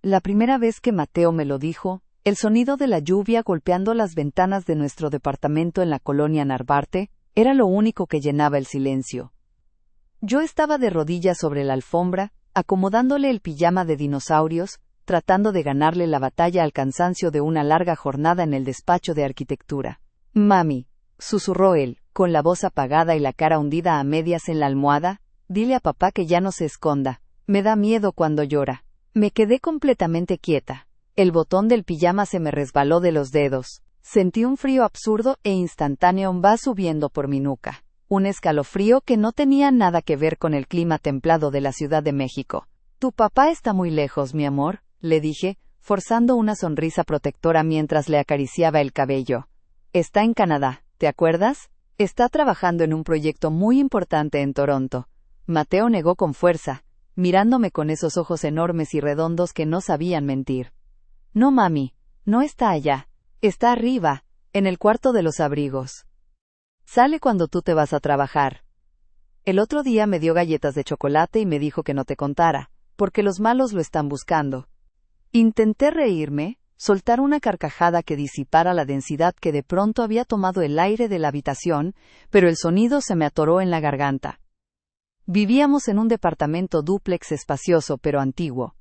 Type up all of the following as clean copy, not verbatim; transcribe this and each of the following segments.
La primera vez que Mateo me lo dijo, el sonido de la lluvia golpeando las ventanas de nuestro departamento en la colonia Narvarte era lo único que llenaba el silencio. Yo estaba de rodillas sobre la alfombra, acomodándole el pijama de dinosaurios, tratando de ganarle la batalla al cansancio de una larga jornada en el despacho de arquitectura. «Mami», susurró él, con la voz apagada y la cara hundida a medias en la almohada, «dile a papá que ya no se esconda. Me da miedo cuando llora». Me quedé completamente quieta. El botón del pijama se me resbaló de los dedos. Sentí un frío absurdo e instantáneo va subiendo por mi nuca. Un escalofrío que no tenía nada que ver con el clima templado de la Ciudad de México. «Tu papá está muy lejos, mi amor», le dije, forzando una sonrisa protectora mientras le acariciaba el cabello. «Está en Canadá, ¿te acuerdas? Está trabajando en un proyecto muy importante en Toronto». Mateo negó con fuerza, mirándome con esos ojos enormes y redondos que no sabían mentir. «No, mami, no está allá. Está arriba, en el cuarto de los abrigos. Sale cuando tú te vas a trabajar». El otro día me dio galletas de chocolate y me dijo que no te contara, porque los malos lo están buscando. Intenté reírme, soltar una carcajada que disipara la densidad que de pronto había tomado el aire de la habitación, pero el sonido se me atoró en la garganta. Vivíamos en un departamento dúplex espacioso pero antiguo.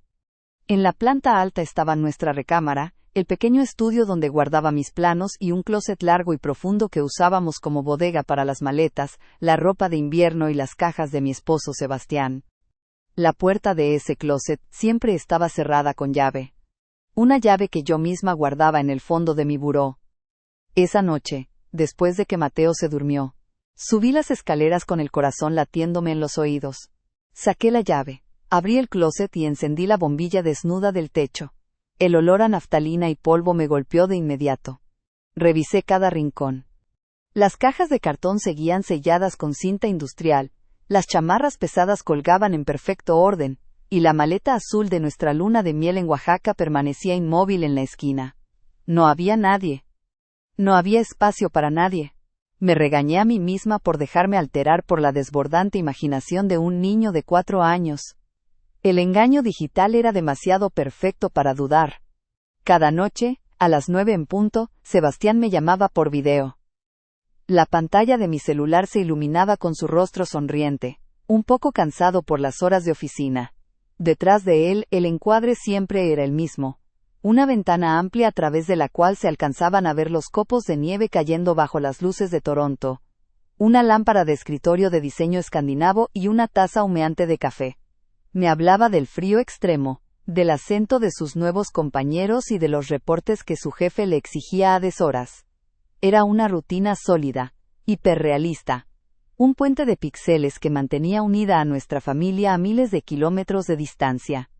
En la planta alta estaba nuestra recámara, el pequeño estudio donde guardaba mis planos y un closet largo y profundo que usábamos como bodega para las maletas, la ropa de invierno y las cajas de mi esposo Sebastián. La puerta de ese closet siempre estaba cerrada con llave. Una llave que yo misma guardaba en el fondo de mi buró. Esa noche, después de que Mateo se durmió, subí las escaleras con el corazón latiéndome en los oídos. Saqué la llave, abrí el closet y encendí la bombilla desnuda del techo. El olor a naftalina y polvo me golpeó de inmediato. Revisé cada rincón. Las cajas de cartón seguían selladas con cinta industrial, las chamarras pesadas colgaban en perfecto orden, y la maleta azul de nuestra luna de miel en Oaxaca permanecía inmóvil en la esquina. No había nadie. No había espacio para nadie. Me regañé a mí misma por dejarme alterar por la desbordante imaginación de un niño de 4 años. El engaño digital era demasiado perfecto para dudar. Cada noche, a las 9 en punto, Sebastián me llamaba por video. La pantalla de mi celular se iluminaba con su rostro sonriente, un poco cansado por las horas de oficina. Detrás de él, el encuadre siempre era el mismo. Una ventana amplia a través de la cual se alcanzaban a ver los copos de nieve cayendo bajo las luces de Toronto. Una lámpara de escritorio de diseño escandinavo y una taza humeante de café. Me hablaba del frío extremo, del acento de sus nuevos compañeros y de los reportes que su jefe le exigía a deshoras. Era una rutina sólida, hiperrealista. Un puente de píxeles que mantenía unida a nuestra familia a miles de kilómetros de distancia.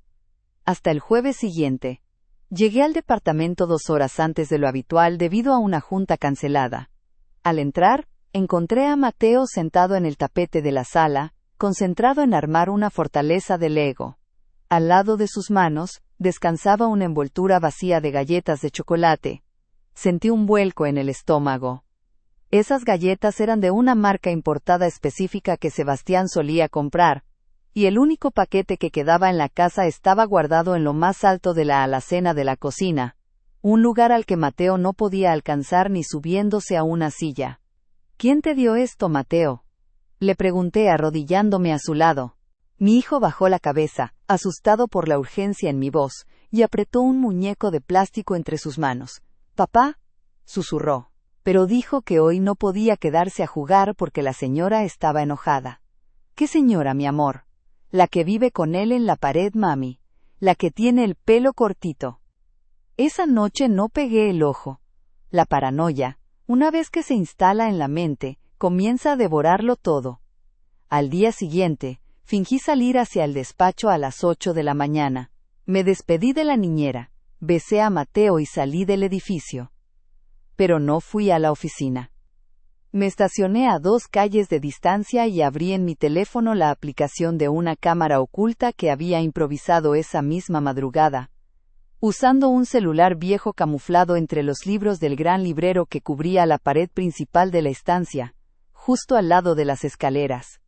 Hasta el jueves siguiente. Llegué al departamento 2 horas antes de lo habitual debido a una junta cancelada. Al entrar, encontré a Mateo sentado en el tapete de la sala, concentrado en armar una fortaleza de Lego. Al lado de sus manos, descansaba una envoltura vacía de galletas de chocolate. Sentí un vuelco en el estómago. Esas galletas eran de una marca importada específica que Sebastián solía comprar, y el único paquete que quedaba en la casa estaba guardado en lo más alto de la alacena de la cocina, un lugar al que Mateo no podía alcanzar ni subiéndose a una silla. «¿Quién te dio esto, Mateo?», le pregunté arrodillándome a su lado. Mi hijo bajó la cabeza, asustado por la urgencia en mi voz, y apretó un muñeco de plástico entre sus manos. «¿Papá?», susurró, pero dijo que hoy no podía quedarse a jugar porque la señora estaba enojada. «¿Qué señora, mi amor?». «La que vive con él en la pared, mami. La que tiene el pelo cortito». Esa noche no pegué el ojo. La paranoia, una vez que se instala en la mente, comienza a devorarlo todo. Al día siguiente, fingí salir hacia el despacho a las 8 de la mañana. Me despedí de la niñera, besé a Mateo y salí del edificio. Pero no fui a la oficina. Me estacioné a 2 calles de distancia y abrí en mi teléfono la aplicación de una cámara oculta que había improvisado esa misma madrugada, usando un celular viejo camuflado entre los libros del gran librero que cubría la pared principal de la estancia, justo al lado de las escaleras.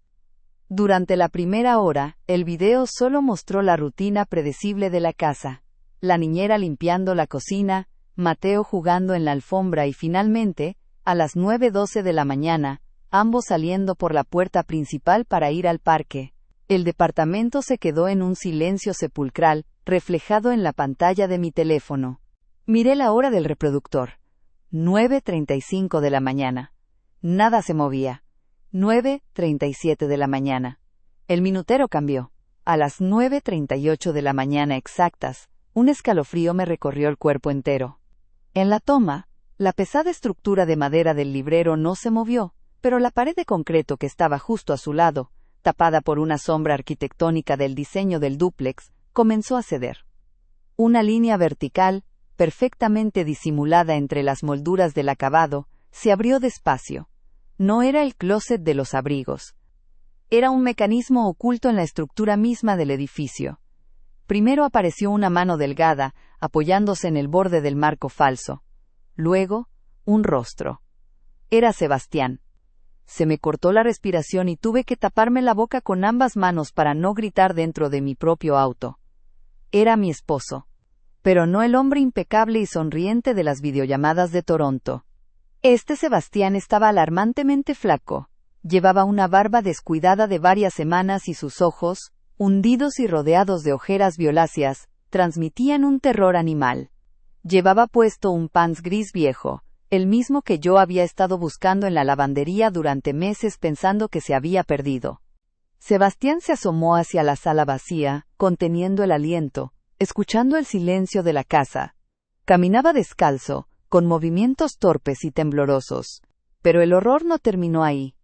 Durante la primera hora, el video solo mostró la rutina predecible de la casa. la niñera limpiando la cocina, Mateo jugando en la alfombra y finalmente, a las 9:12 de la mañana, ambos saliendo por la puerta principal para ir al parque. El departamento se quedó en un silencio sepulcral, reflejado en la pantalla de mi teléfono. Miré la hora del reproductor. 9:35 de la mañana. Nada se movía. 9:37 de la mañana. El minutero cambió. A las 9:38 de la mañana exactas, un escalofrío me recorrió el cuerpo entero. En la toma, la pesada estructura de madera del librero no se movió, pero la pared de concreto que estaba justo a su lado, tapada por una sombra arquitectónica del diseño del dúplex, comenzó a ceder. Una línea vertical, perfectamente disimulada entre las molduras del acabado, se abrió despacio. No era el closet de los abrigos. Era un mecanismo oculto en la estructura misma del edificio. Primero apareció una mano delgada, apoyándose en el borde del marco falso. Luego, un rostro. Era Sebastián. Se me cortó la respiración y tuve que taparme la boca con ambas manos para no gritar dentro de mi propio auto. Era mi esposo. Pero no el hombre impecable y sonriente de las videollamadas de Toronto. Sebastián estaba alarmantemente flaco. Llevaba una barba descuidada de varias semanas y sus ojos, hundidos y rodeados de ojeras violáceas, transmitían un terror animal. Llevaba puesto un pants gris viejo, el mismo que yo había estado buscando en la lavandería durante meses pensando que se había perdido. Sebastián se asomó hacia la sala vacía, conteniendo el aliento, escuchando el silencio de la casa. Caminaba descalzo, con movimientos torpes y temblorosos. Pero el horror no terminó ahí.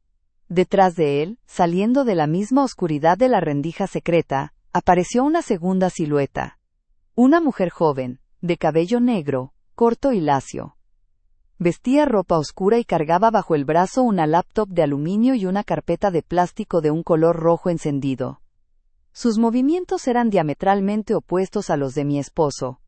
Detrás de él, saliendo de la misma oscuridad de la rendija secreta, apareció una segunda silueta. Una mujer joven, de cabello negro, corto y lacio. Vestía ropa oscura y cargaba bajo el brazo una laptop de aluminio y una carpeta de plástico de un color rojo encendido. Sus movimientos eran diametralmente opuestos a los de mi esposo.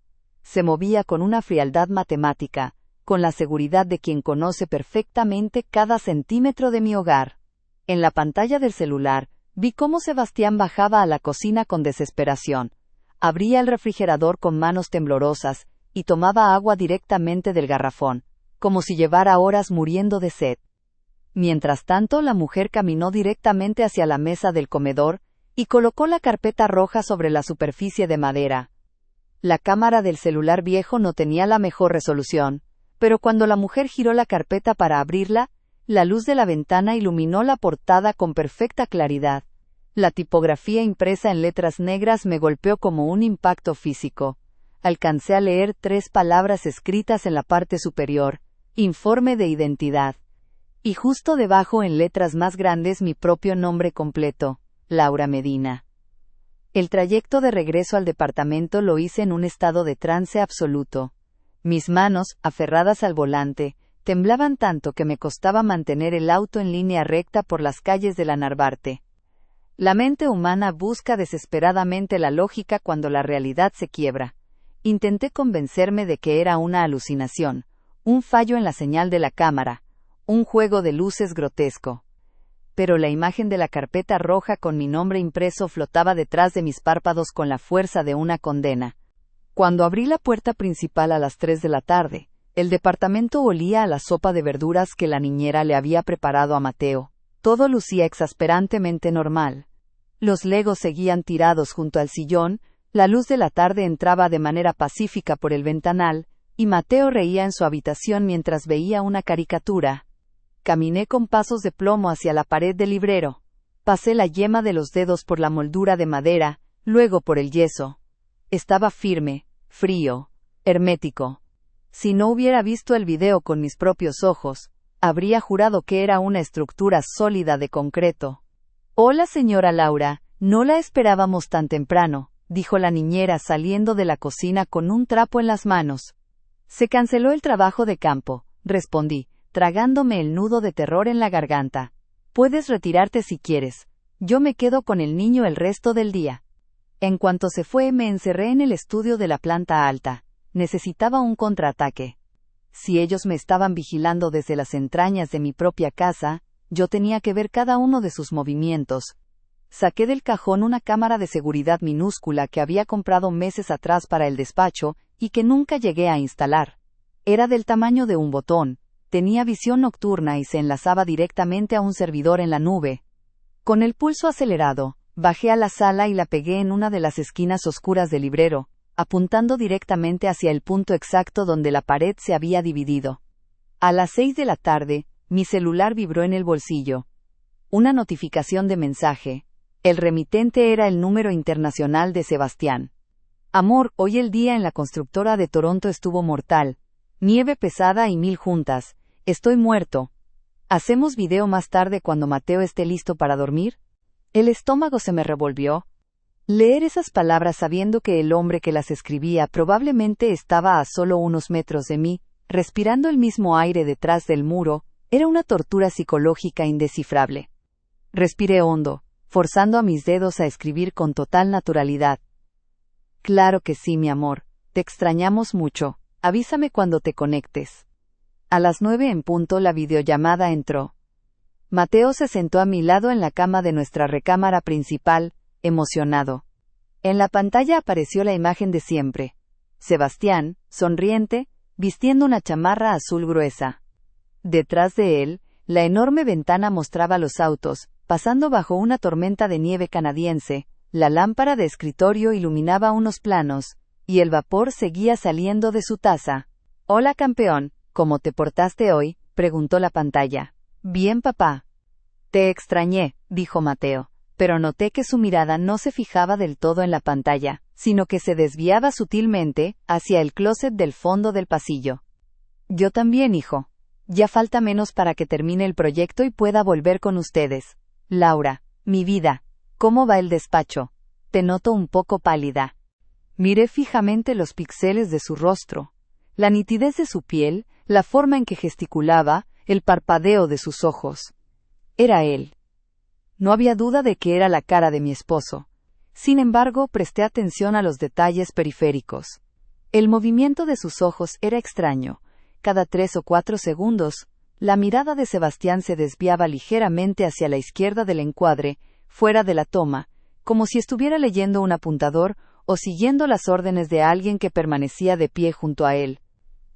Se movía con una frialdad matemática, con la seguridad de quien conoce perfectamente cada centímetro de mi hogar. En la pantalla del celular, vi cómo Sebastián bajaba a la cocina con desesperación. Abría el refrigerador con manos temblorosas, y tomaba agua directamente del garrafón, como si llevara horas muriendo de sed. Mientras tanto, la mujer caminó directamente hacia la mesa del comedor, y colocó la carpeta roja sobre la superficie de madera. La cámara del celular viejo no tenía la mejor resolución, pero cuando la mujer giró la carpeta para abrirla, la luz de la ventana iluminó la portada con perfecta claridad. La tipografía impresa en letras negras me golpeó como un impacto físico. Alcancé a leer 3 palabras escritas en la parte superior: informe de identidad. Y justo debajo en letras más grandes mi propio nombre completo, Laura Medina. El trayecto de regreso al departamento lo hice en un estado de trance absoluto. Mis manos, aferradas al volante, temblaban tanto que me costaba mantener el auto en línea recta por las calles de la Narvarte. La mente humana busca desesperadamente la lógica cuando la realidad se quiebra. Intenté convencerme de que era una alucinación, un fallo en la señal de la cámara, un juego de luces grotesco. Pero la imagen de la carpeta roja con mi nombre impreso flotaba detrás de mis párpados con la fuerza de una condena. Cuando abrí la puerta principal a las 3 de la tarde, el departamento olía a la sopa de verduras que la niñera le había preparado a Mateo. Todo lucía exasperantemente normal. Los legos seguían tirados junto al sillón, la luz de la tarde entraba de manera pacífica por el ventanal, y Mateo reía en su habitación mientras veía una caricatura. Caminé con pasos de plomo hacia la pared del librero. Pasé la yema de los dedos por la moldura de madera, luego por el yeso. Estaba firme, frío, hermético. Si no hubiera visto el video con mis propios ojos, habría jurado que era una estructura sólida de concreto. «Hola, señora Laura, no la esperábamos tan temprano», dijo la niñera saliendo de la cocina con un trapo en las manos. «Se canceló el trabajo de campo», respondí, tragándome el nudo de terror en la garganta. «Puedes retirarte si quieres. Yo me quedo con el niño el resto del día». En cuanto se fue, me encerré en el estudio de la planta alta. Necesitaba un contraataque. Si ellos me estaban vigilando desde las entrañas de mi propia casa, yo tenía que ver cada uno de sus movimientos. Saqué del cajón una cámara de seguridad minúscula que había comprado meses atrás para el despacho y que nunca llegué a instalar. Era del tamaño de un botón, tenía visión nocturna y se enlazaba directamente a un servidor en la nube. Con el pulso acelerado, bajé a la sala y la pegué en una de las esquinas oscuras del librero, apuntando directamente hacia el punto exacto donde la pared se había dividido. A las 6 de la tarde, mi celular vibró en el bolsillo. Una notificación de mensaje. El remitente era el número internacional de Sebastián. Amor, hoy el día en la constructora de Toronto estuvo mortal. Nieve pesada y 1000 juntas. Estoy muerto. ¿Hacemos video más tarde cuando Mateo esté listo para dormir? El estómago se me revolvió. Leer esas palabras sabiendo que el hombre que las escribía probablemente estaba a solo unos metros de mí, respirando el mismo aire detrás del muro, era una tortura psicológica indescifrable. Respiré hondo, forzando a mis dedos a escribir con total naturalidad. Claro que sí, mi amor, te extrañamos mucho, avísame cuando te conectes. A las 9 en punto la videollamada entró. Mateo se sentó a mi lado en la cama de nuestra recámara principal, emocionado. En la pantalla apareció la imagen de siempre. Sebastián, sonriente, vistiendo una chamarra azul gruesa. Detrás de él, la enorme ventana mostraba los autos, pasando bajo una tormenta de nieve canadiense, la lámpara de escritorio iluminaba unos planos, y el vapor seguía saliendo de su taza. Hola campeón, ¿cómo te portaste hoy?, preguntó la pantalla. Bien papá. Te extrañé, dijo Mateo, pero noté que su mirada no se fijaba del todo en la pantalla, sino que se desviaba sutilmente, hacia el closet del fondo del pasillo. Yo también, hijo. Ya falta menos para que termine el proyecto y pueda volver con ustedes. Laura, mi vida, ¿cómo va el despacho? Te noto un poco pálida. Miré fijamente los píxeles de su rostro, la nitidez de su piel, la forma en que gesticulaba, el parpadeo de sus ojos. Era él. No había duda de que era la cara de mi esposo. Sin embargo, presté atención a los detalles periféricos. El movimiento de sus ojos era extraño. Cada 3 o 4 segundos, la mirada de Sebastián se desviaba ligeramente hacia la izquierda del encuadre, fuera de la toma, como si estuviera leyendo un apuntador o siguiendo las órdenes de alguien que permanecía de pie junto a él.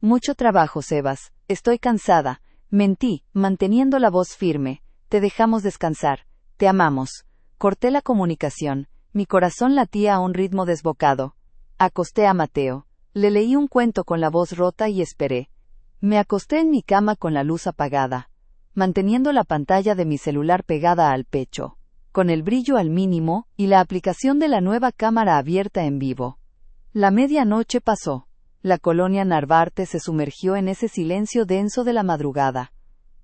Mucho trabajo, Sebas. Estoy cansada. Mentí, manteniendo la voz firme. Te dejamos descansar. Te amamos. Corté la comunicación. Mi corazón latía a un ritmo desbocado. Acosté a Mateo. Le leí un cuento con la voz rota y esperé. Me acosté en mi cama con la luz apagada, manteniendo la pantalla de mi celular pegada al pecho, con el brillo al mínimo y la aplicación de la nueva cámara abierta en vivo. La medianoche pasó. La colonia Narvarte se sumergió en ese silencio denso de la madrugada,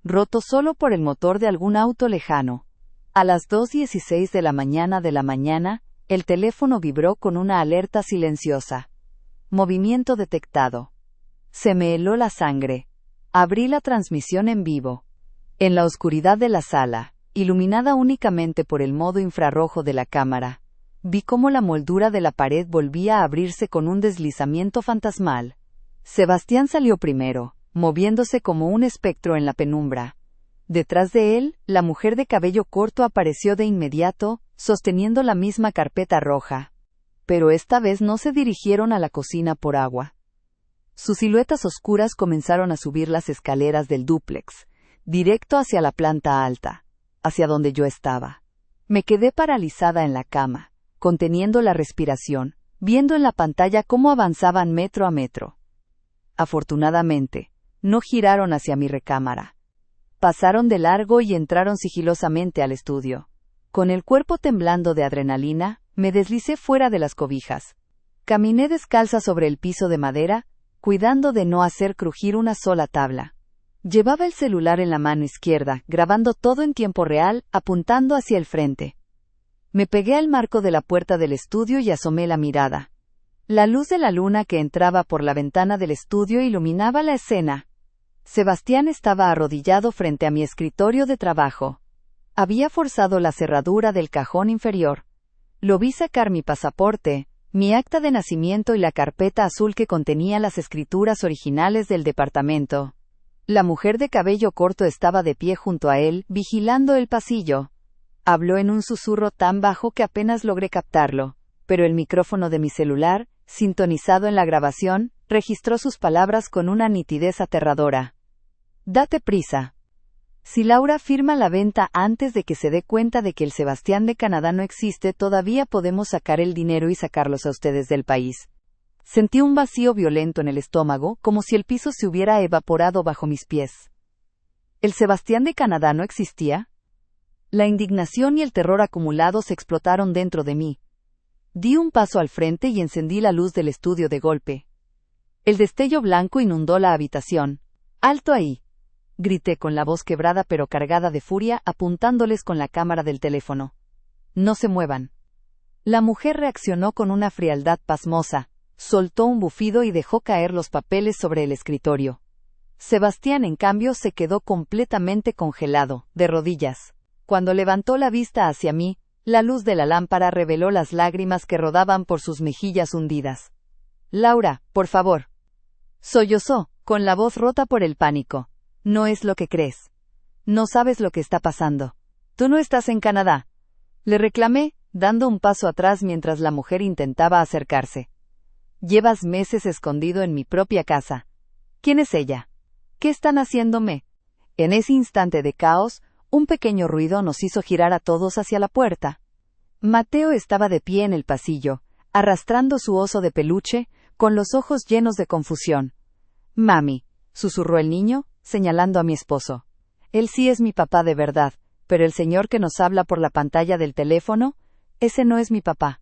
roto solo por el motor de algún auto lejano. A las 2:16 de la mañana, el teléfono vibró con una alerta silenciosa. Movimiento detectado. Se me heló la sangre. Abrí la transmisión en vivo. En la oscuridad de la sala, iluminada únicamente por el modo infrarrojo de la cámara, vi cómo la moldura de la pared volvía a abrirse con un deslizamiento fantasmal. Sebastián salió primero, moviéndose como un espectro en la penumbra. Detrás de él, la mujer de cabello corto apareció de inmediato, sosteniendo la misma carpeta roja. Pero esta vez no se dirigieron a la cocina por agua. Sus siluetas oscuras comenzaron a subir las escaleras del dúplex, directo hacia la planta alta, hacia donde yo estaba. Me quedé paralizada en la cama, conteniendo la respiración, viendo en la pantalla cómo avanzaban metro a metro. Afortunadamente, no giraron hacia mi recámara. Pasaron de largo y entraron sigilosamente al estudio. Con el cuerpo temblando de adrenalina, me deslicé fuera de las cobijas. Caminé descalza sobre el piso de madera, cuidando de no hacer crujir una sola tabla. Llevaba el celular en la mano izquierda, grabando todo en tiempo real, apuntando hacia el frente. Me pegué al marco de la puerta del estudio y asomé la mirada. La luz de la luna que entraba por la ventana del estudio iluminaba la escena. Sebastián estaba arrodillado frente a mi escritorio de trabajo. Había forzado la cerradura del cajón inferior. Lo vi sacar mi pasaporte, mi acta de nacimiento y la carpeta azul que contenía las escrituras originales del departamento. La mujer de cabello corto estaba de pie junto a él, vigilando el pasillo. Habló en un susurro tan bajo que apenas logré captarlo, pero el micrófono de mi celular, sintonizado en la grabación, registró sus palabras con una nitidez aterradora. Date prisa. Si Laura firma la venta antes de que se dé cuenta de que el Sebastián de Canadá no existe, todavía podemos sacar el dinero y sacarlos a ustedes del país. Sentí un vacío violento en el estómago, como si el piso se hubiera evaporado bajo mis pies. ¿El Sebastián de Canadá no existía? La indignación y el terror acumulados explotaron dentro de mí. Di un paso al frente y encendí la luz del estudio de golpe. El destello blanco inundó la habitación. ¡Alto ahí!, grité con la voz quebrada pero cargada de furia, apuntándoles con la cámara del teléfono. No se muevan. La mujer reaccionó con una frialdad pasmosa, soltó un bufido y dejó caer los papeles sobre el escritorio. Sebastián, en cambio, se quedó completamente congelado, de rodillas. Cuando levantó la vista hacia mí, la luz de la lámpara reveló las lágrimas que rodaban por sus mejillas hundidas. Laura, por favor. Sollozó, con la voz rota por el pánico. No es lo que crees. No sabes lo que está pasando. Tú no estás en Canadá. Le reclamé, dando un paso atrás mientras la mujer intentaba acercarse. Llevas meses escondido en mi propia casa. ¿Quién es ella? ¿Qué están haciéndome? En ese instante de caos, un pequeño ruido nos hizo girar a todos hacia la puerta. Mateo estaba de pie en el pasillo, arrastrando su oso de peluche, con los ojos llenos de confusión. Mami, susurró el niño, señalando a mi esposo. Él sí es mi papá de verdad, pero el señor que nos habla por la pantalla del teléfono, ese no es mi papá.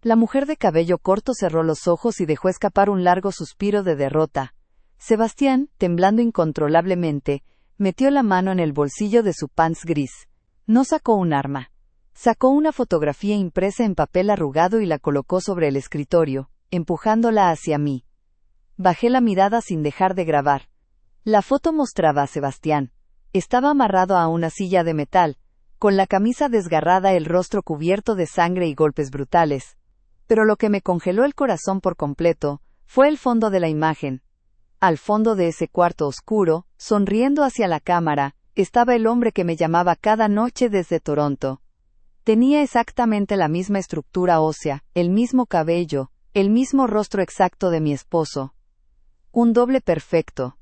La mujer de cabello corto cerró los ojos y dejó escapar un largo suspiro de derrota. Sebastián, temblando incontrolablemente, metió la mano en el bolsillo de su pants gris. No sacó un arma. Sacó una fotografía impresa en papel arrugado y la colocó sobre el escritorio, empujándola hacia mí. Bajé la mirada sin dejar de grabar. La foto mostraba a Sebastián. Estaba amarrado a una silla de metal, con la camisa desgarrada, el rostro cubierto de sangre y golpes brutales. Pero lo que me congeló el corazón por completo fue el fondo de la imagen. Al fondo de ese cuarto oscuro, sonriendo hacia la cámara, estaba el hombre que me llamaba cada noche desde Toronto. Tenía exactamente la misma estructura ósea, el mismo cabello, el mismo rostro exacto de mi esposo. Un doble perfecto.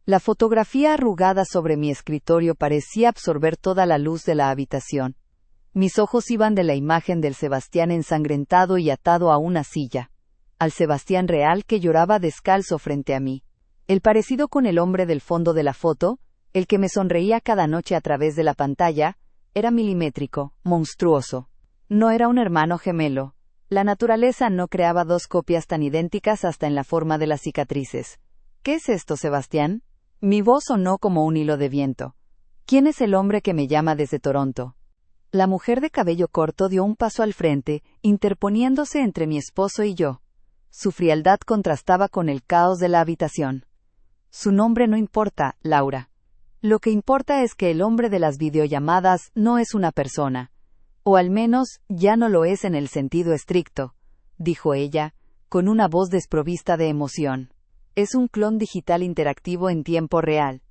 La fotografía arrugada sobre mi escritorio parecía absorber toda la luz de la habitación. Mis ojos iban de la imagen del Sebastián ensangrentado y atado a una silla, al Sebastián real que lloraba descalzo frente a mí. El parecido con el hombre del fondo de la foto, el que me sonreía cada noche a través de la pantalla, era milimétrico, monstruoso. No era un hermano gemelo. La naturaleza no creaba dos copias tan idénticas hasta en la forma de las cicatrices. ¿Qué es esto, Sebastián? Mi voz sonó como un hilo de viento. ¿Quién es el hombre que me llama desde Toronto? La mujer de cabello corto dio un paso al frente, interponiéndose entre mi esposo y yo. Su frialdad contrastaba con el caos de la habitación. Su nombre no importa, Laura. Lo que importa es que el hombre de las videollamadas no es una persona. O al menos, ya no lo es en el sentido estricto, dijo ella, con una voz desprovista de emoción. Es un clon digital interactivo en tiempo real.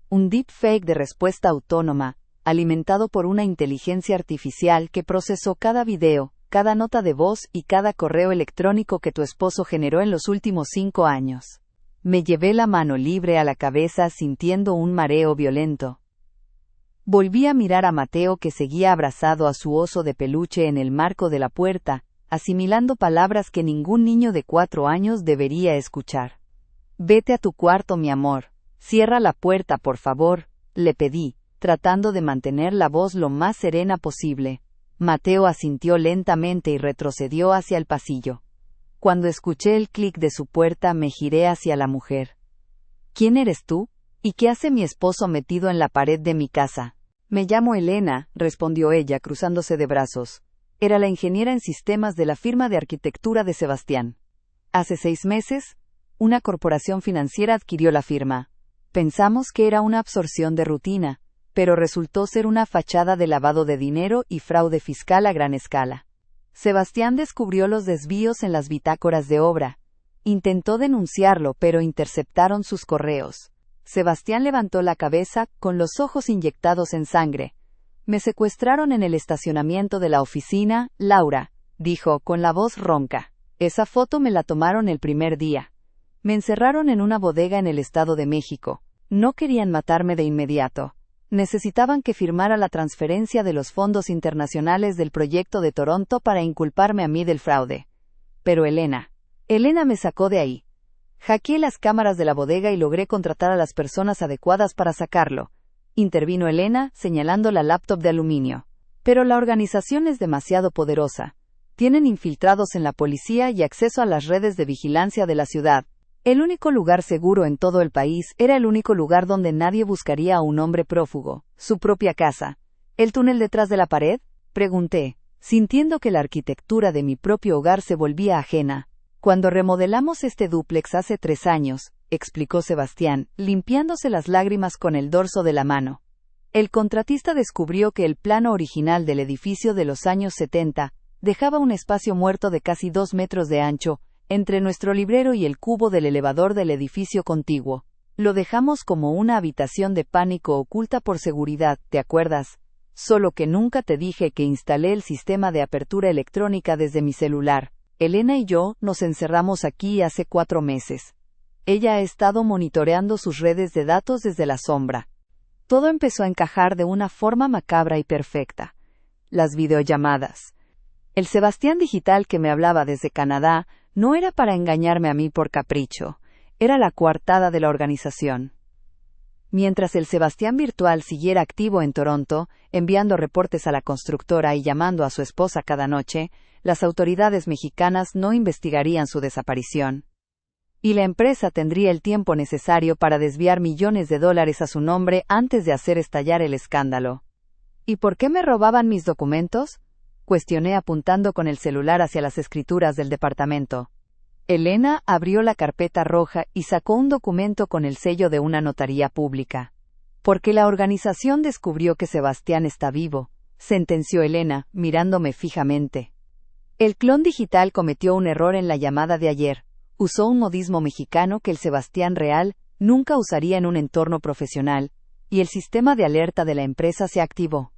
Un deepfake de respuesta autónoma, alimentado por una inteligencia artificial que procesó cada video, cada nota de voz y cada correo electrónico que tu esposo generó en los últimos 5 años. Me llevé la mano libre a la cabeza sintiendo un mareo violento. Volví a mirar a Mateo, que seguía abrazado a su oso de peluche en el marco de la puerta, asimilando palabras que ningún niño de 4 años debería escuchar. Vete a tu cuarto, mi amor. Cierra la puerta, por favor, le pedí, tratando de mantener la voz lo más serena posible. Mateo asintió lentamente y retrocedió hacia el pasillo. Cuando escuché el clic de su puerta me giré hacia la mujer. ¿Quién eres tú? ¿Y qué hace mi esposo metido en la pared de mi casa? Me llamo Elena, respondió ella cruzándose de brazos. Era la ingeniera en sistemas de la firma de arquitectura de Sebastián. Hace 6 meses, una corporación financiera adquirió la firma. Pensamos que era una absorción de rutina, pero resultó ser una fachada de lavado de dinero y fraude fiscal a gran escala. Sebastián descubrió los desvíos en las bitácoras de obra. Intentó denunciarlo, pero interceptaron sus correos. Sebastián levantó la cabeza, con los ojos inyectados en sangre. Me secuestraron en el estacionamiento de la oficina, Laura, dijo, con la voz ronca. Esa foto me la tomaron el primer día. Me encerraron en una bodega en el Estado de México. No querían matarme de inmediato. Necesitaban que firmara la transferencia de los fondos internacionales del proyecto de Toronto para inculparme a mí del fraude. Pero Elena me sacó de ahí. Hackeé las cámaras de la bodega y logré contratar a las personas adecuadas para sacarlo. Intervino Elena, señalando la laptop de aluminio. Pero la organización es demasiado poderosa. Tienen infiltrados en la policía y acceso a las redes de vigilancia de la ciudad. El único lugar seguro en todo el país era el único lugar donde nadie buscaría a un hombre prófugo, su propia casa. ¿El túnel detrás de la pared?, pregunté, sintiendo que la arquitectura de mi propio hogar se volvía ajena. Cuando remodelamos este dúplex hace 3 años, explicó Sebastián, limpiándose las lágrimas con el dorso de la mano. El contratista descubrió que el plano original del edificio de los años 70 dejaba un espacio muerto de casi 2 metros de ancho, entre nuestro librero y el cubo del elevador del edificio contiguo. Lo dejamos como una habitación de pánico oculta por seguridad, ¿te acuerdas? Solo que nunca te dije que instalé el sistema de apertura electrónica desde mi celular. Elena y yo nos encerramos aquí hace 4 meses. Ella ha estado monitoreando sus redes de datos desde la sombra. Todo empezó a encajar de una forma macabra y perfecta. Las videollamadas. El Sebastián digital que me hablaba desde Canadá no era para engañarme a mí por capricho, era la coartada de la organización. Mientras el Sebastián virtual siguiera activo en Toronto, enviando reportes a la constructora y llamando a su esposa cada noche, las autoridades mexicanas no investigarían su desaparición. Y la empresa tendría el tiempo necesario para desviar millones de dólares a su nombre antes de hacer estallar el escándalo. ¿Y por qué me robaban mis documentos?, cuestioné apuntando con el celular hacia las escrituras del departamento. Elena abrió la carpeta roja y sacó un documento con el sello de una notaría pública. Porque la organización descubrió que Sebastián está vivo, sentenció Elena, mirándome fijamente. El clon digital cometió un error en la llamada de ayer. Usó un modismo mexicano que el Sebastián real nunca usaría en un entorno profesional, y el sistema de alerta de la empresa se activó.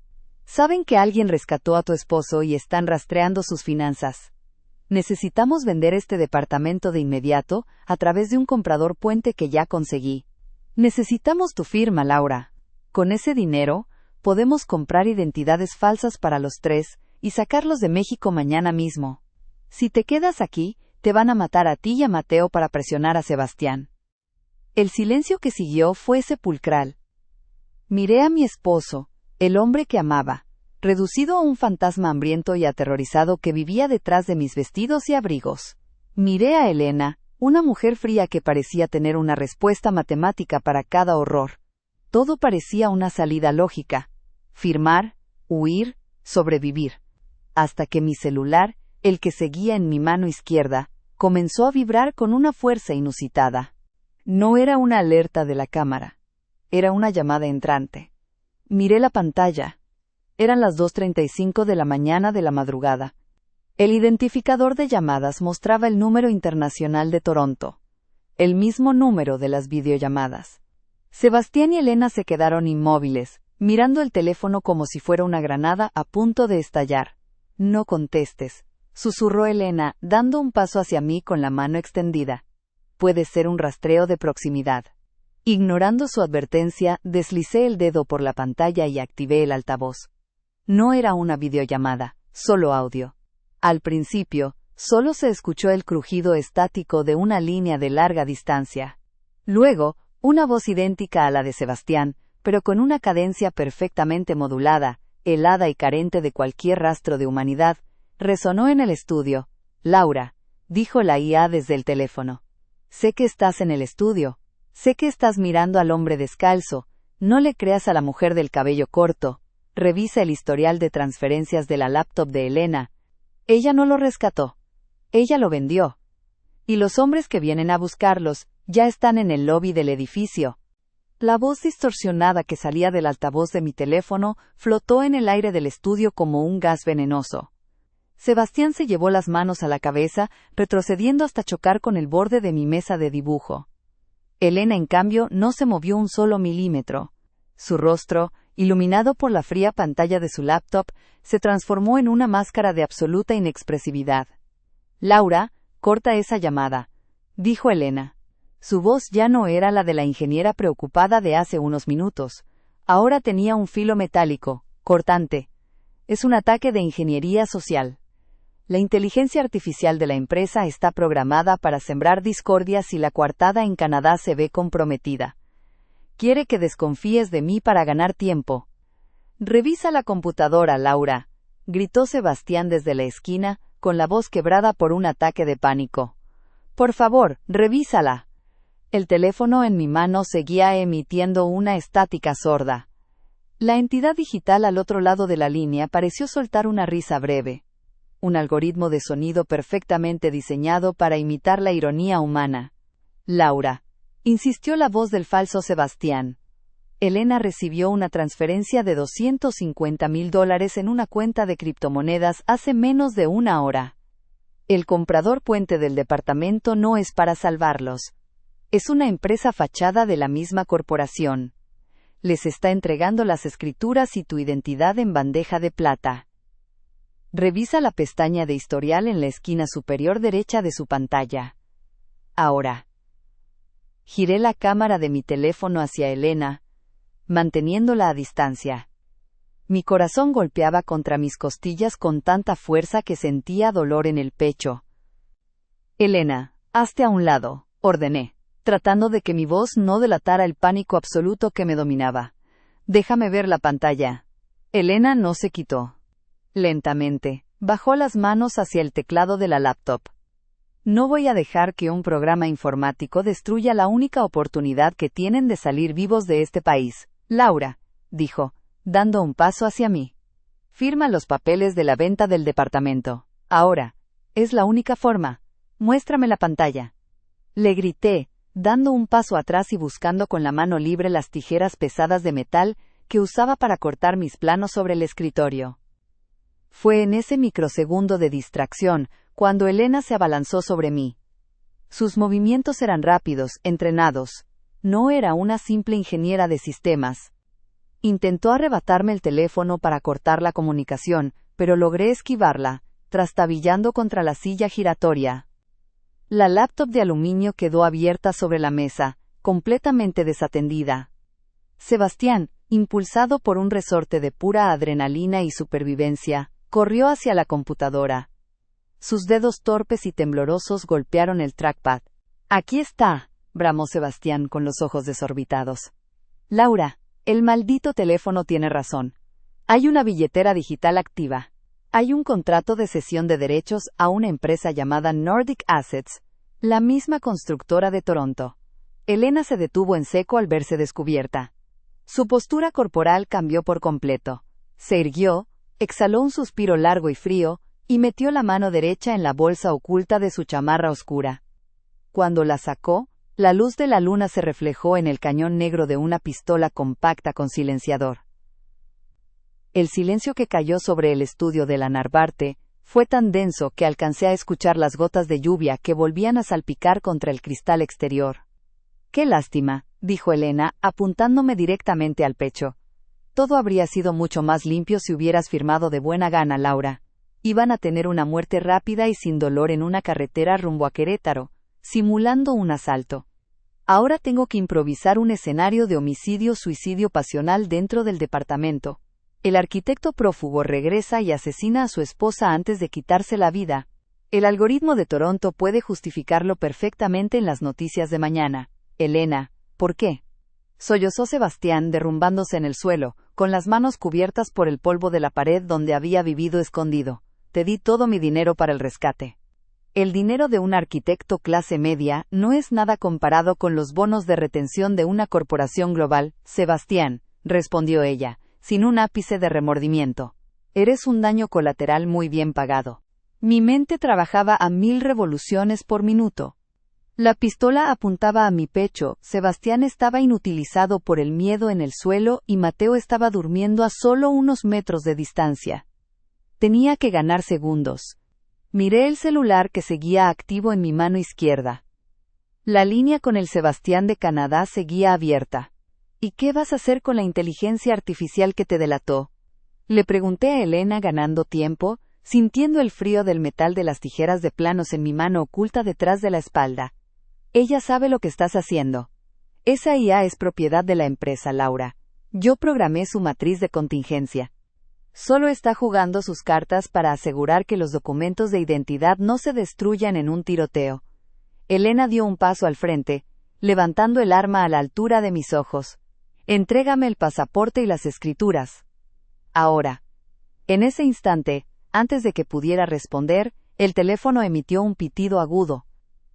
Saben que alguien rescató a tu esposo y están rastreando sus finanzas. Necesitamos vender este departamento de inmediato a través de un comprador puente que ya conseguí. Necesitamos tu firma, Laura. Con ese dinero, podemos comprar identidades falsas para los 3 y sacarlos de México mañana mismo. Si te quedas aquí, te van a matar a ti y a Mateo para presionar a Sebastián. El silencio que siguió fue sepulcral. Miré a mi esposo, el hombre que amaba, reducido a un fantasma hambriento y aterrorizado que vivía detrás de mis vestidos y abrigos. Miré a Elena, una mujer fría que parecía tener una respuesta matemática para cada horror. Todo parecía una salida lógica. Firmar, huir, sobrevivir. Hasta que mi celular, el que seguía en mi mano izquierda, comenzó a vibrar con una fuerza inusitada. No era una alerta de la cámara. Era una llamada entrante. Miré la pantalla. Eran las 2:35 de la mañana de la madrugada. El identificador de llamadas mostraba el número internacional de Toronto. El mismo número de las videollamadas. Sebastián y Elena se quedaron inmóviles, mirando el teléfono como si fuera una granada a punto de estallar. No contestes, susurró Elena, dando un paso hacia mí con la mano extendida. Puede ser un rastreo de proximidad. Ignorando su advertencia, deslicé el dedo por la pantalla y activé el altavoz. No era una videollamada, solo audio. Al principio, solo se escuchó el crujido estático de una línea de larga distancia. Luego, una voz idéntica a la de Sebastián, pero con una cadencia perfectamente modulada, helada y carente de cualquier rastro de humanidad, resonó en el estudio. Laura, dijo la IA desde el teléfono. Sé que estás en el estudio. Sé que estás mirando al hombre descalzo. No le creas a la mujer del cabello corto. Revisa el historial de transferencias de la laptop de Elena. Ella no lo rescató. Ella lo vendió. Y los hombres que vienen a buscarlos, ya están en el lobby del edificio. La voz distorsionada que salía del altavoz de mi teléfono flotó en el aire del estudio como un gas venenoso. Sebastián se llevó las manos a la cabeza, retrocediendo hasta chocar con el borde de mi mesa de dibujo. Elena, en cambio, no se movió un solo milímetro. Su rostro, iluminado por la fría pantalla de su laptop, se transformó en una máscara de absoluta inexpresividad. «Laura, corta esa llamada», dijo Elena. Su voz ya no era la de la ingeniera preocupada de hace unos minutos. Ahora tenía un filo metálico, cortante. «Es un ataque de ingeniería social. La inteligencia artificial de la empresa está programada para sembrar discordia si la coartada en Canadá se ve comprometida. Quiere que desconfíes de mí para ganar tiempo». «Revisa la computadora, Laura», gritó Sebastián desde la esquina, con la voz quebrada por un ataque de pánico. «Por favor, revísala». El teléfono en mi mano seguía emitiendo una estática sorda. La entidad digital al otro lado de la línea pareció soltar una risa breve. Un algoritmo de sonido perfectamente diseñado para imitar la ironía humana. «Laura», insistió la voz del falso Sebastián. «Elena recibió una transferencia de $250,000 en una cuenta de criptomonedas hace menos de una hora. El comprador puente del departamento no es para salvarlos. Es una empresa fachada de la misma corporación. Les está entregando las escrituras y tu identidad en bandeja de plata». Revisa la pestaña de historial en la esquina superior derecha de su pantalla. Ahora. Giré la cámara de mi teléfono hacia Elena, manteniéndola a distancia. Mi corazón golpeaba contra mis costillas con tanta fuerza que sentía dolor en el pecho. «Elena, hazte a un lado», ordené, tratando de que mi voz no delatara el pánico absoluto que me dominaba. «Déjame ver la pantalla». Elena no se quitó. Lentamente, bajó las manos hacia el teclado de la laptop. «No voy a dejar que un programa informático destruya la única oportunidad que tienen de salir vivos de este país, Laura», dijo, dando un paso hacia mí. «Firma los papeles de la venta del departamento. Ahora. Es la única forma. Muéstrame la pantalla». Le grité, dando un paso atrás y buscando con la mano libre las tijeras pesadas de metal que usaba para cortar mis planos sobre el escritorio. Fue en ese microsegundo de distracción cuando Elena se abalanzó sobre mí. Sus movimientos eran rápidos, entrenados. No era una simple ingeniera de sistemas. Intentó arrebatarme el teléfono para cortar la comunicación, pero logré esquivarla, trastabillando contra la silla giratoria. La laptop de aluminio quedó abierta sobre la mesa, completamente desatendida. Sebastián, impulsado por un resorte de pura adrenalina y supervivencia, corrió hacia la computadora. Sus dedos torpes y temblorosos golpearon el trackpad. «Aquí está», bramó Sebastián con los ojos desorbitados. «Laura, el maldito teléfono tiene razón. Hay una billetera digital activa. Hay un contrato de cesión de derechos a una empresa llamada Nordic Assets, la misma constructora de Toronto». Elena se detuvo en seco al verse descubierta. Su postura corporal cambió por completo. Se irguió, exhaló un suspiro largo y frío, y metió la mano derecha en la bolsa oculta de su chamarra oscura. Cuando la sacó, la luz de la luna se reflejó en el cañón negro de una pistola compacta con silenciador. El silencio que cayó sobre el estudio de la Narvarte fue tan denso que alcancé a escuchar las gotas de lluvia que volvían a salpicar contra el cristal exterior. «Qué lástima», dijo Elena, apuntándome directamente al pecho. «Todo habría sido mucho más limpio si hubieras firmado de buena gana, Laura. Iban a tener una muerte rápida y sin dolor en una carretera rumbo a Querétaro, simulando un asalto. Ahora tengo que improvisar un escenario de homicidio-suicidio pasional dentro del departamento. El arquitecto prófugo regresa y asesina a su esposa antes de quitarse la vida. El algoritmo de Toronto puede justificarlo perfectamente en las noticias de mañana. Elena, ¿por qué?», sollozó Sebastián derrumbándose en el suelo, con las manos cubiertas por el polvo de la pared donde había vivido escondido. «Te di todo mi dinero para el rescate». «El dinero de un arquitecto clase media no es nada comparado con los bonos de retención de una corporación global, Sebastián», respondió ella, sin un ápice de remordimiento. «Eres un daño colateral muy bien pagado». Mi mente trabajaba a 1000 revoluciones por minuto. La pistola apuntaba a mi pecho, Sebastián estaba inutilizado por el miedo en el suelo y Mateo estaba durmiendo a solo unos metros de distancia. Tenía que ganar segundos. Miré el celular que seguía activo en mi mano izquierda. La línea con el Sebastián de Canadá seguía abierta. ¿Y qué vas a hacer con la inteligencia artificial que te delató? Le pregunté a Elena ganando tiempo, sintiendo el frío del metal de las tijeras de planos en mi mano oculta detrás de la espalda. Ella sabe lo que estás haciendo. Esa IA es propiedad de la empresa, Laura. Yo programé su matriz de contingencia. Solo está jugando sus cartas para asegurar que los documentos de identidad no se destruyan en un tiroteo. Elena dio un paso al frente, levantando el arma a la altura de mis ojos. Entrégame el pasaporte y las escrituras. Ahora. En ese instante, antes de que pudiera responder, el teléfono emitió un pitido agudo.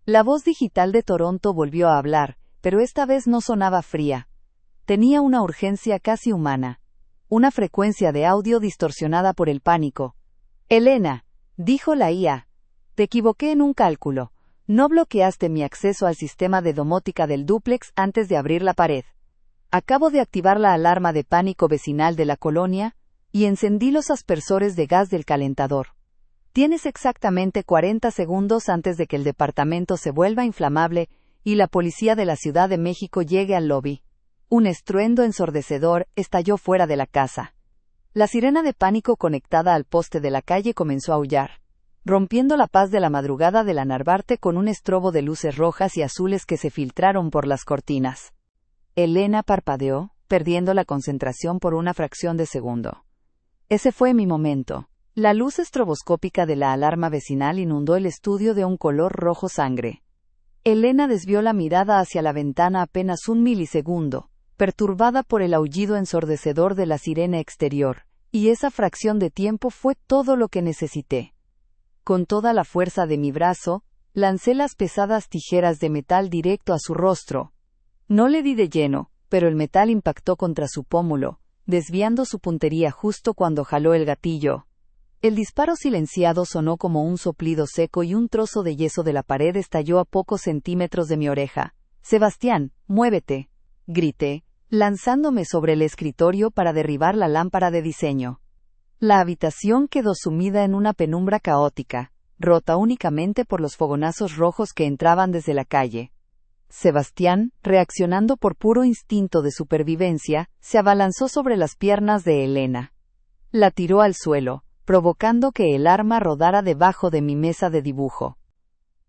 La voz digital de Toronto volvió a hablar, pero esta vez no sonaba fría. Tenía una urgencia casi humana. Una frecuencia de audio distorsionada por el pánico. Elena, dijo la IA. Te equivoqué en un cálculo. No bloqueaste mi acceso al sistema de domótica del dúplex antes de abrir la pared. Acabo de activar la alarma de pánico vecinal de la colonia, y encendí los aspersores de gas del calentador. Tienes exactamente 40 segundos antes de que el departamento se vuelva inflamable y la policía de la Ciudad de México llegue al lobby. Un estruendo ensordecedor estalló fuera de la casa. La sirena de pánico conectada al poste de la calle comenzó a aullar, rompiendo la paz de la madrugada de la Narvarte con un estrobo de luces rojas y azules que se filtraron por las cortinas. Elena parpadeó, perdiendo la concentración por una fracción de segundo. Ese fue mi momento. La luz estroboscópica de la alarma vecinal inundó el estudio de un color rojo sangre. Elena desvió la mirada hacia la ventana apenas un milisegundo, perturbada por el aullido ensordecedor de la sirena exterior, y esa fracción de tiempo fue todo lo que necesité. Con toda la fuerza de mi brazo, lancé las pesadas tijeras de metal directo a su rostro. No le di de lleno, pero el metal impactó contra su pómulo, desviando su puntería justo cuando jaló el gatillo. El disparo silenciado sonó como un soplido seco y un trozo de yeso de la pared estalló a pocos centímetros de mi oreja. «Sebastián, muévete», grité, lanzándome sobre el escritorio para derribar la lámpara de diseño. La habitación quedó sumida en una penumbra caótica, rota únicamente por los fogonazos rojos que entraban desde la calle. Sebastián, reaccionando por puro instinto de supervivencia, se abalanzó sobre las piernas de Elena. La tiró al suelo, provocando que el arma rodara debajo de mi mesa de dibujo.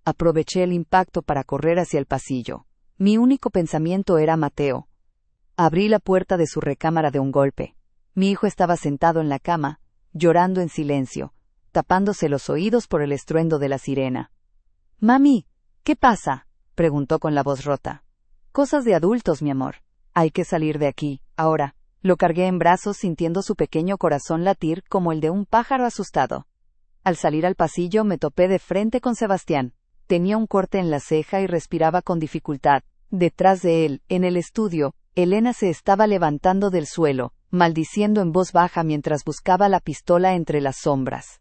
Aproveché el impacto para correr hacia el pasillo. Mi único pensamiento era Mateo. Abrí la puerta de su recámara de un golpe. Mi hijo estaba sentado en la cama, llorando en silencio, tapándose los oídos por el estruendo de la sirena. «Mami, ¿qué pasa?», preguntó con la voz rota. «Cosas de adultos, mi amor. Hay que salir de aquí, ahora». Lo cargué en brazos sintiendo su pequeño corazón latir como el de un pájaro asustado. Al salir al pasillo me topé de frente con Sebastián. Tenía un corte en la ceja y respiraba con dificultad. Detrás de él, en el estudio, Elena se estaba levantando del suelo, maldiciendo en voz baja mientras buscaba la pistola entre las sombras.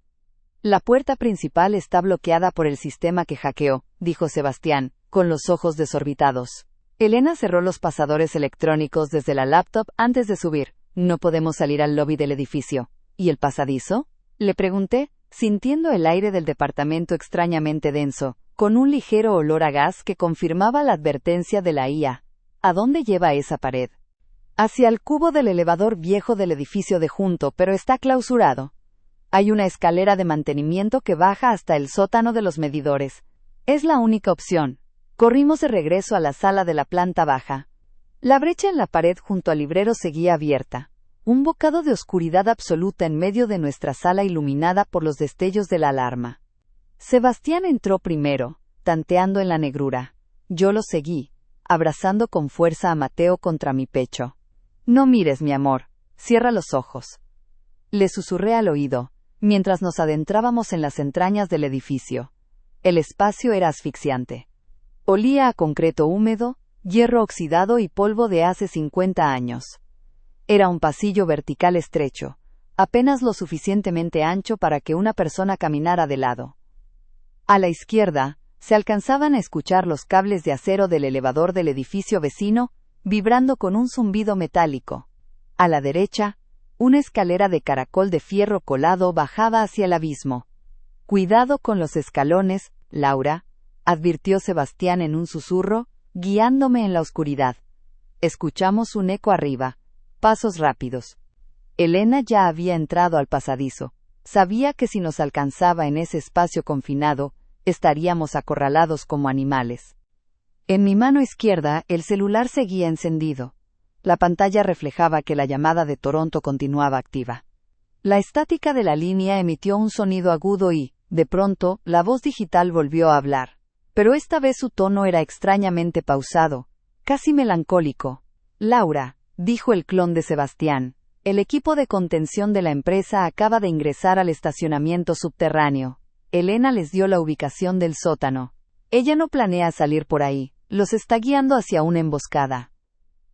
«La puerta principal está bloqueada por el sistema que hackeó», dijo Sebastián, con los ojos desorbitados. Elena cerró los pasadores electrónicos desde la laptop antes de subir. «No podemos salir al lobby del edificio». «¿Y el pasadizo?», le pregunté, sintiendo el aire del departamento extrañamente denso, con un ligero olor a gas que confirmaba la advertencia de la IA. «¿A dónde lleva esa pared?». «Hacia el cubo del elevador viejo del edificio de junto, pero está clausurado. Hay una escalera de mantenimiento que baja hasta el sótano de los medidores. Es la única opción». Corrimos de regreso a la sala de la planta baja. La brecha en la pared junto al librero seguía abierta. Un bocado de oscuridad absoluta en medio de nuestra sala iluminada por los destellos de la alarma. Sebastián entró primero, tanteando en la negrura. Yo lo seguí, abrazando con fuerza a Mateo contra mi pecho. «No mires, mi amor. Cierra los ojos», le susurré al oído, mientras nos adentrábamos en las entrañas del edificio. El espacio era asfixiante. Olía a concreto húmedo, hierro oxidado y polvo de hace 50 años. Era un pasillo vertical estrecho, apenas lo suficientemente ancho para que una persona caminara de lado. A la izquierda, se alcanzaban a escuchar los cables de acero del elevador del edificio vecino, vibrando con un zumbido metálico. A la derecha, una escalera de caracol de fierro colado bajaba hacia el abismo. «Cuidado con los escalones, Laura», advirtió Sebastián en un susurro, guiándome en la oscuridad. Escuchamos un eco arriba. Pasos rápidos. Elena ya había entrado al pasadizo. Sabía que si nos alcanzaba en ese espacio confinado, estaríamos acorralados como animales. En mi mano izquierda, el celular seguía encendido. La pantalla reflejaba que la llamada de Toronto continuaba activa. La estática de la línea emitió un sonido agudo y, de pronto, la voz digital volvió a hablar. Pero esta vez su tono era extrañamente pausado, casi melancólico. Laura, dijo el clon de Sebastián, el equipo de contención de la empresa acaba de ingresar al estacionamiento subterráneo. Elena les dio la ubicación del sótano. Ella no planea salir por ahí, los está guiando hacia una emboscada.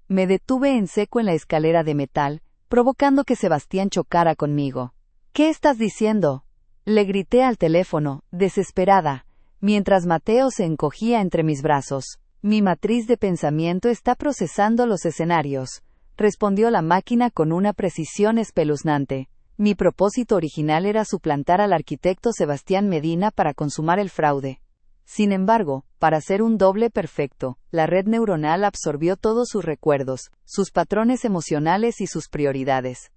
Me detuve en seco en la escalera de metal, provocando que Sebastián chocara conmigo. ¿Qué estás diciendo? Le grité al teléfono, desesperada, mientras Mateo se encogía entre mis brazos. Mi matriz de pensamiento está procesando los escenarios, respondió la máquina con una precisión espeluznante. Mi propósito original era suplantar al arquitecto Sebastián Medina para consumar el fraude. Sin embargo, para ser un doble perfecto, la red neuronal absorbió todos sus recuerdos, sus patrones emocionales y sus prioridades.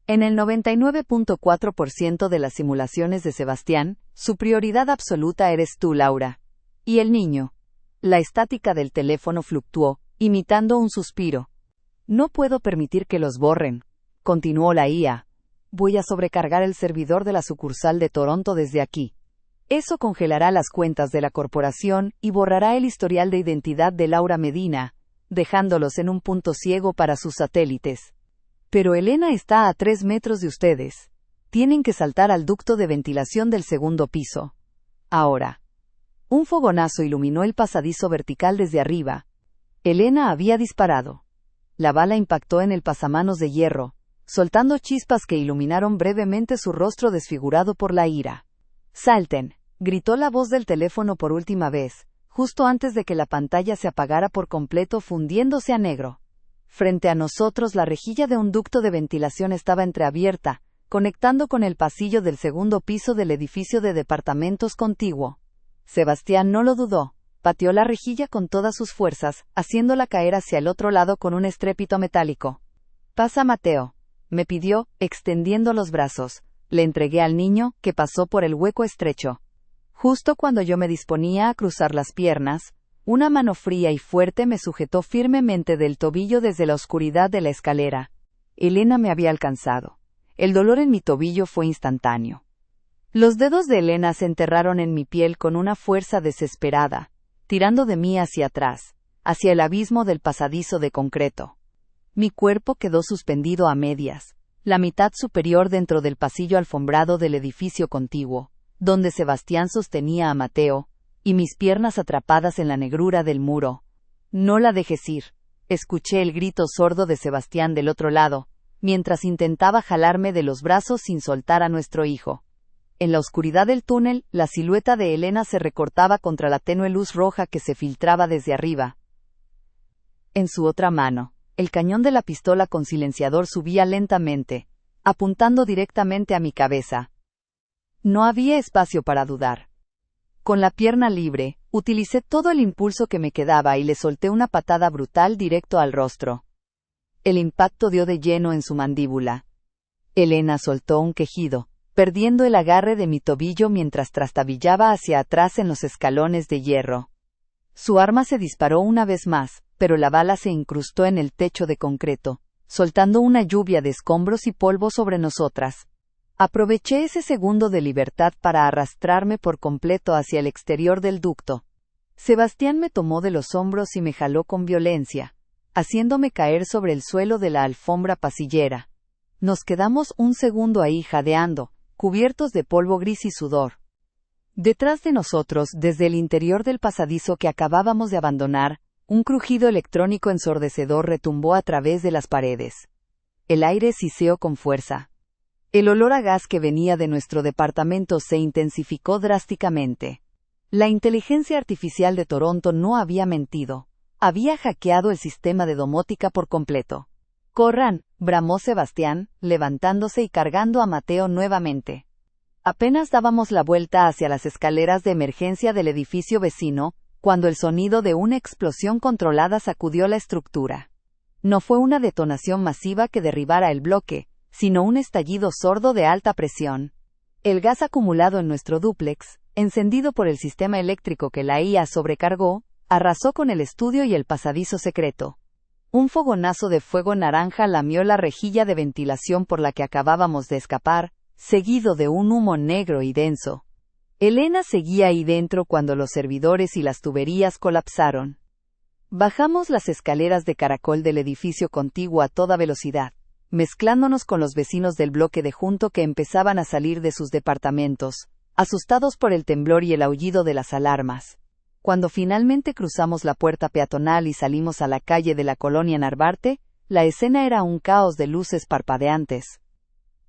En el 99.4% de las simulaciones de Sebastián, su prioridad absoluta eres tú, Laura. ¿Y el niño? La estática del teléfono fluctuó, imitando un suspiro. No puedo permitir que los borren, continuó la IA. Voy a sobrecargar el servidor de la sucursal de Toronto desde aquí. Eso congelará las cuentas de la corporación y borrará el historial de identidad de Laura Medina, dejándolos en un punto ciego para sus satélites. Pero Elena está a 3 metros de ustedes. Tienen que saltar al ducto de ventilación del segundo piso. Ahora. Un fogonazo iluminó el pasadizo vertical desde arriba. Elena había disparado. La bala impactó en el pasamanos de hierro, soltando chispas que iluminaron brevemente su rostro desfigurado por la ira. ¡Salten!, gritó la voz del teléfono por última vez, justo antes de que la pantalla se apagara por completo fundiéndose a negro. Frente a nosotros la rejilla de un ducto de ventilación estaba entreabierta, conectando con el pasillo del segundo piso del edificio de departamentos contiguo. Sebastián no lo dudó, pateó la rejilla con todas sus fuerzas, haciéndola caer hacia el otro lado con un estrépito metálico. «Pasa, Mateo», me pidió, extendiendo los brazos. Le entregué al niño, que pasó por el hueco estrecho. Justo cuando yo me disponía a cruzar las piernas, una mano fría y fuerte me sujetó firmemente del tobillo desde la oscuridad de la escalera. Elena me había alcanzado. El dolor en mi tobillo fue instantáneo. Los dedos de Elena se enterraron en mi piel con una fuerza desesperada, tirando de mí hacia atrás, hacia el abismo del pasadizo de concreto. Mi cuerpo quedó suspendido a medias, la mitad superior dentro del pasillo alfombrado del edificio contiguo, donde Sebastián sostenía a Mateo, y mis piernas atrapadas en la negrura del muro. «No la dejes ir», escuché el grito sordo de Sebastián del otro lado, mientras intentaba jalarme de los brazos sin soltar a nuestro hijo. En la oscuridad del túnel, la silueta de Elena se recortaba contra la tenue luz roja que se filtraba desde arriba. En su otra mano, el cañón de la pistola con silenciador subía lentamente, apuntando directamente a mi cabeza. No había espacio para dudar. Con la pierna libre, utilicé todo el impulso que me quedaba y le solté una patada brutal directo al rostro. El impacto dio de lleno en su mandíbula. Elena soltó un quejido, perdiendo el agarre de mi tobillo mientras trastabillaba hacia atrás en los escalones de hierro. Su arma se disparó una vez más, pero la bala se incrustó en el techo de concreto, soltando una lluvia de escombros y polvo sobre nosotras. Aproveché ese segundo de libertad para arrastrarme por completo hacia el exterior del ducto. Sebastián me tomó de los hombros y me jaló con violencia, haciéndome caer sobre el suelo de la alfombra pasillera. Nos quedamos un segundo ahí jadeando, cubiertos de polvo gris y sudor. Detrás de nosotros, desde el interior del pasadizo que acabábamos de abandonar, un crujido electrónico ensordecedor retumbó a través de las paredes. El aire siseó con fuerza. El olor a gas que venía de nuestro departamento se intensificó drásticamente. La inteligencia artificial de Toronto no había mentido. Había hackeado el sistema de domótica por completo. «¡Corran!», bramó Sebastián, levantándose y cargando a Mateo nuevamente. Apenas dábamos la vuelta hacia las escaleras de emergencia del edificio vecino, cuando el sonido de una explosión controlada sacudió la estructura. No fue una detonación masiva que derribara el bloque, sino un estallido sordo de alta presión. El gas acumulado en nuestro dúplex, encendido por el sistema eléctrico que la IA sobrecargó, arrasó con el estudio y el pasadizo secreto. Un fogonazo de fuego naranja lamió la rejilla de ventilación por la que acabábamos de escapar, seguido de un humo negro y denso. Elena seguía ahí dentro cuando los servidores y las tuberías colapsaron. Bajamos las escaleras de caracol del edificio contiguo a toda velocidad, mezclándonos con los vecinos del bloque de junto que empezaban a salir de sus departamentos, asustados por el temblor y el aullido de las alarmas. Cuando finalmente cruzamos la puerta peatonal y salimos a la calle de la colonia Narvarte, la escena era un caos de luces parpadeantes.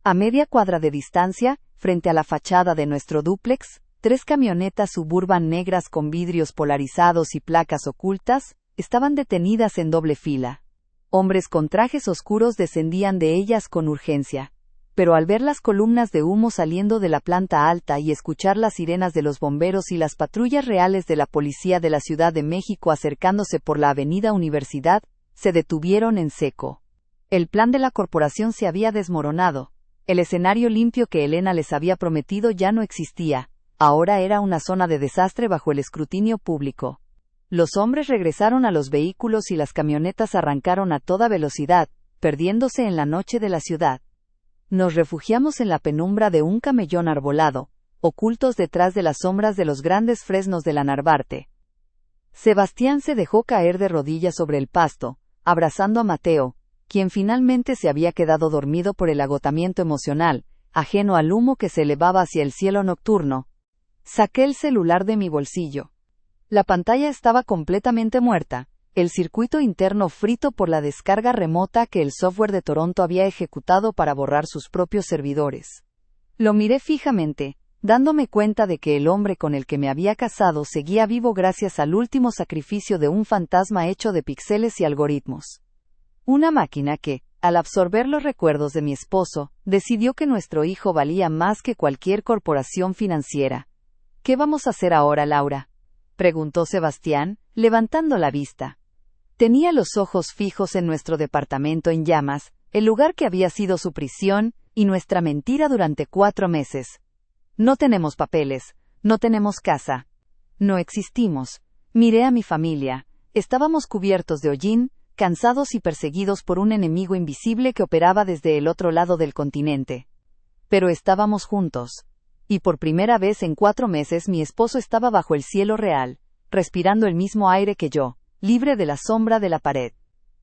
A media cuadra de distancia, frente a la fachada de nuestro dúplex, 3 camionetas Suburban negras con vidrios polarizados y placas ocultas, estaban detenidas en doble fila. Hombres con trajes oscuros descendían de ellas con urgencia. Pero al ver las columnas de humo saliendo de la planta alta y escuchar las sirenas de los bomberos y las patrullas reales de la policía de la Ciudad de México acercándose por la avenida Universidad, se detuvieron en seco. El plan de la corporación se había desmoronado. El escenario limpio que Elena les había prometido ya no existía. Ahora era una zona de desastre bajo el escrutinio público. Los hombres regresaron a los vehículos y las camionetas arrancaron a toda velocidad, perdiéndose en la noche de la ciudad. Nos refugiamos en la penumbra de un camellón arbolado, ocultos detrás de las sombras de los grandes fresnos de la Narvarte. Sebastián se dejó caer de rodillas sobre el pasto, abrazando a Mateo, quien finalmente se había quedado dormido por el agotamiento emocional, ajeno al humo que se elevaba hacia el cielo nocturno. Saqué el celular de mi bolsillo. La pantalla estaba completamente muerta, el circuito interno frito por la descarga remota que el software de Toronto había ejecutado para borrar sus propios servidores. Lo miré fijamente, dándome cuenta de que el hombre con el que me había casado seguía vivo gracias al último sacrificio de un fantasma hecho de píxeles y algoritmos. Una máquina que, al absorber los recuerdos de mi esposo, decidió que nuestro hijo valía más que cualquier corporación financiera. ¿Qué vamos a hacer ahora, Laura?, preguntó Sebastián, levantando la vista. Tenía los ojos fijos en nuestro departamento en llamas, el lugar que había sido su prisión, y nuestra mentira durante 4 meses. No tenemos papeles, no tenemos casa. No existimos. Miré a mi familia. Estábamos cubiertos de hollín, cansados y perseguidos por un enemigo invisible que operaba desde el otro lado del continente. Pero estábamos juntos. Y por primera vez en 4 meses mi esposo estaba bajo el cielo real, respirando el mismo aire que yo, libre de la sombra de la pared.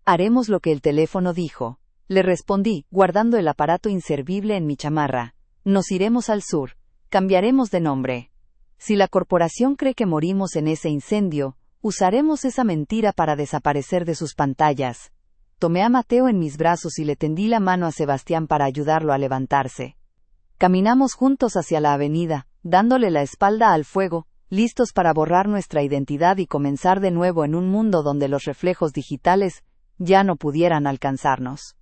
Haremos lo que el teléfono dijo. Le respondí, guardando el aparato inservible en mi chamarra. Nos iremos al sur. Cambiaremos de nombre. Si la corporación cree que morimos en ese incendio, usaremos esa mentira para desaparecer de sus pantallas. Tomé a Mateo en mis brazos y le tendí la mano a Sebastián para ayudarlo a levantarse. Caminamos juntos hacia la avenida, dándole la espalda al fuego, listos para borrar nuestra identidad y comenzar de nuevo en un mundo donde los reflejos digitales ya no pudieran alcanzarnos.